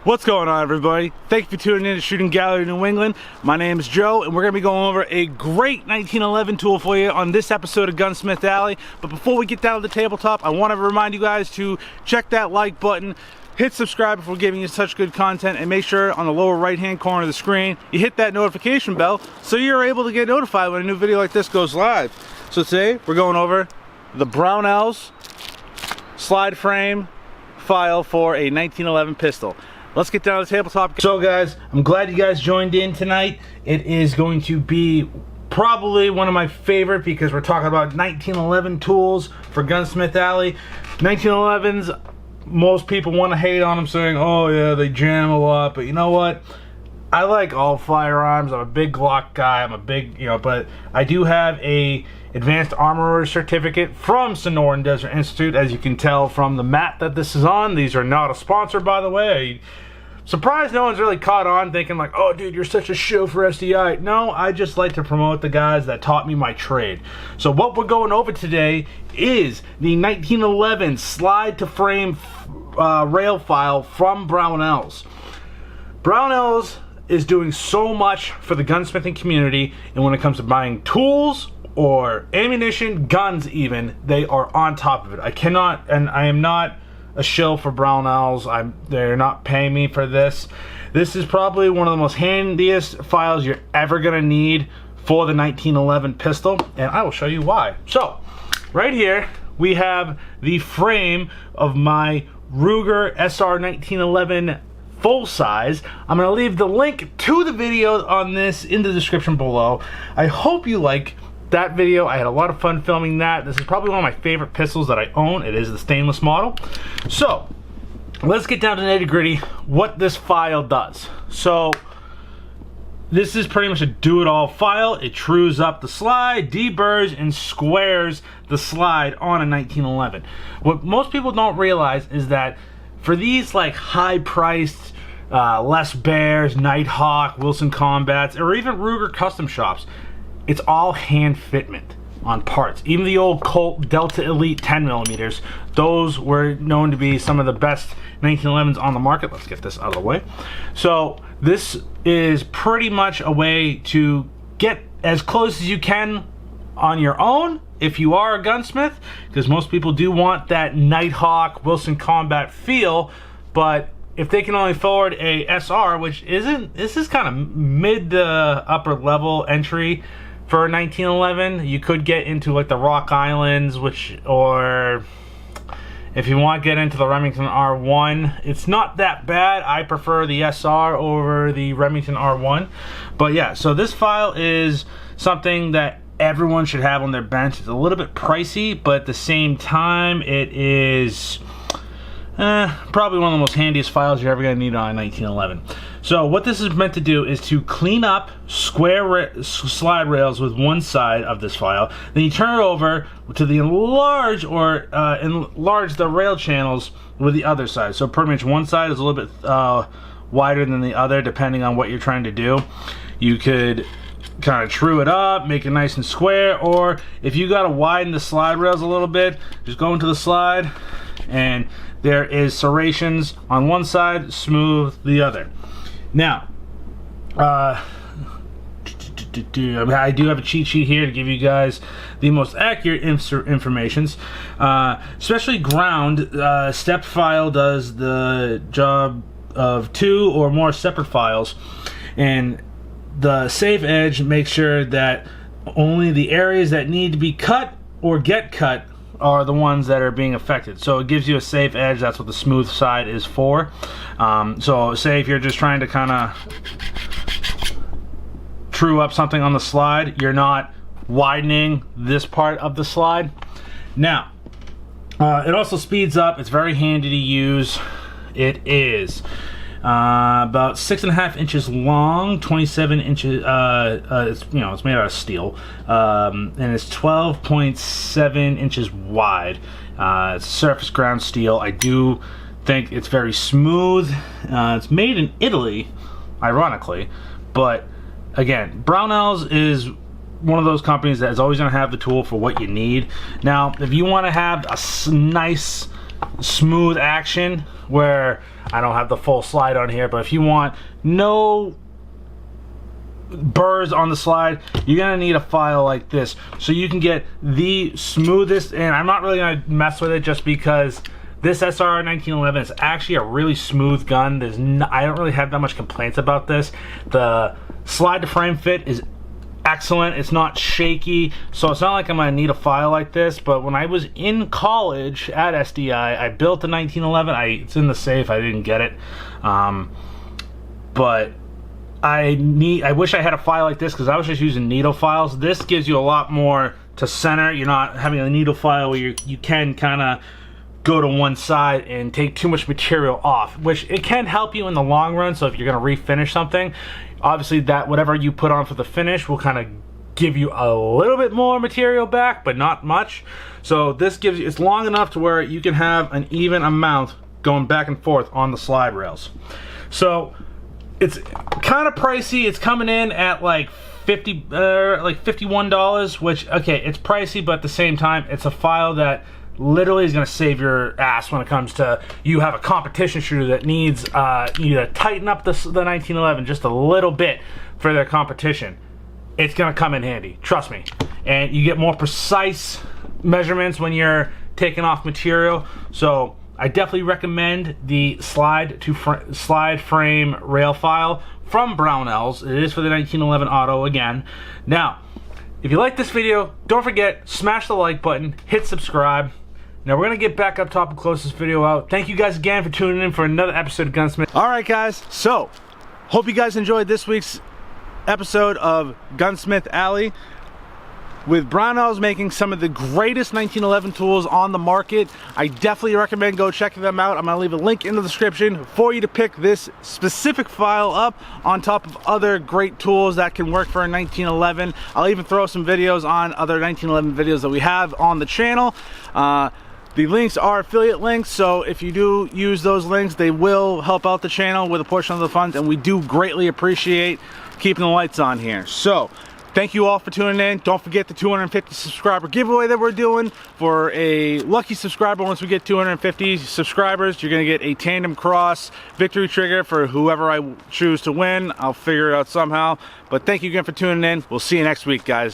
What's going on, everybody? Thank you for tuning in to Shooting Gallery New England. My name is Joe, and we're going to be going over a great 1911 tool for you on this episode of Gunsmith Alley. But before we get down to the tabletop, I want to remind you guys to check that like button, hit subscribe if we're giving you such good content, and make sure on the lower right-hand corner of the screen, you hit that notification bell so you're able to get notified when a new video like this goes live. So today, we're going over the Brownells slide frame file for a 1911 pistol. Let's get down to the tabletop. So guys, I'm glad you guys joined in tonight. It is going to be probably one of my favorite because we're talking about 1911 tools for Gunsmith Alley. 1911s, most people want to hate on them saying, oh yeah, they jam a lot, but you know what? I like all firearms. I'm a big Glock guy. I'm a big, but I do have a Advanced Armorer certificate from Sonoran Desert Institute, as you can tell from the mat that this is on. These are not a sponsor, by the way. Surprised no one's really caught on thinking like, oh dude, you're such a shill for SDI. No, I just like to promote the guys that taught me my trade. So what we're going over today is the 1911 slide to frame rail file from Brownells. Brownells is doing so much for the gunsmithing community, and when it comes to buying tools or ammunition, guns even, they are on top of it. I am not a shill for Brownells. They're not paying me for this. This is probably one of the most handiest files you're ever gonna need for the 1911 pistol, and I will show you why. So, right here we have the frame of my Ruger SR 1911 full size. I'm gonna leave the link to the video on this in the description below. I hope you like that video. I had a lot of fun filming that. This is probably one of my favorite pistols that I own. It is the stainless model. So let's get down to the nitty-gritty what this file does. So this is pretty much a do-it-all file. It trues up the slide, deburrs, and squares the slide on a 1911. What most people don't realize is that for these like high-priced Les Bears, Nighthawk, Wilson Combats, or even Ruger custom shops, it's all hand fitment on parts. Even the old Colt Delta Elite 10mm, those were known to be some of the best 1911s on the market. Let's get this out of the way. So this is pretty much a way to get as close as you can on your own if you are a gunsmith, because most people do want that Nighthawk Wilson Combat feel, but if they can only afford a SR, which this is kind of mid to upper level entry for 1911, you could get into like the Rock Islands, or if you want to get into the Remington R1, it's not that bad. I prefer the SR over the Remington R1. But yeah, so this file is something that everyone should have on their bench. It's a little bit pricey, but at the same time, it is probably one of the most handiest files you're ever going to need on a 1911. So what this is meant to do is to clean up square slide rails with one side of this file. Then you turn it over to the enlarge the rail channels with the other side. So pretty much one side is a little bit wider than the other, depending on what you're trying to do. You could kind of true it up, make it nice and square, or if you got to widen the slide rails a little bit, just go into the slide, and there is serrations on one side, smooth the other. Now, I do have a cheat sheet here to give you guys the most accurate informations, especially ground. Stepped file does the job of 2 or more separate files, and the safe edge makes sure that only the areas that need to be cut or get cut are the ones that are being affected. So it gives you a safe edge. That's what the smooth side is for. So say if you're just trying to kind of true up something on the slide, you're not widening this part of the slide. Now, it also speeds up. It's very handy to use. It is about 6.5 inches long, 27 inches. It's made out of steel, and it's 12.7 inches wide. It's surface ground steel. I do think it's very smooth. It's made in Italy, ironically, but again, Brownells is one of those companies that is always going to have the tool for what you need. Now, if you want to have a nice smooth action where I don't have the full slide on here, but if you want no burrs on the slide, you're gonna need a file like this so you can get the smoothest. And I'm not really gonna mess with it just because this SR 1911 is actually a really smooth gun. I don't really have that much complaints about this. The slide to frame fit is excellent. It's not shaky, so it's not like I'm gonna need a file like this. But when I was in college at SDI, I built a 1911. It's in the safe. I didn't get it, but I wish I had a file like this because I was just using needle files. This gives you a lot more to center. You're not having a needle file where you can kind of go to one side and take too much material off, which it can help you in the long run. So if you're going to refinish something, obviously that whatever you put on for the finish will kind of give you a little bit more material back, but not much. So this gives you, it's long enough to where you can have an even amount going back and forth on the slide rails. So it's kind of pricey. It's coming in at like $51, which, okay, it's pricey, but at the same time, it's a file that literally is going to save your ass when it comes to you have a competition shooter that needs you to tighten up the 1911 just a little bit for their competition. It's going to come in handy, trust me. And you get more precise measurements when you're taking off material. So I definitely recommend the slide frame rail file from Brownells. It is for the 1911 Auto again. Now, if you like this video, don't forget, smash the like button, hit subscribe. Now we're going to get back up top and close this video out. Thank you guys again for tuning in for another episode of Gunsmith. Alright guys, so hope you guys enjoyed this week's episode of Gunsmith Alley with Brownells making some of the greatest 1911 tools on the market. I definitely recommend go checking them out. I'm going to leave a link in the description for you to pick this specific file up on top of other great tools that can work for a 1911. I'll even throw some videos on other 1911 videos that we have on the channel. The links are affiliate links, so if you do use those links, they will help out the channel with a portion of the funds, and we do greatly appreciate keeping the lights on here. So thank you all for tuning in. Don't forget the 250 subscriber giveaway that we're doing. For a lucky subscriber, once we get 250 subscribers, you're gonna get a tandem cross victory trigger for whoever I choose to win. I'll figure it out somehow. But thank you again for tuning in. We'll see you next week, guys.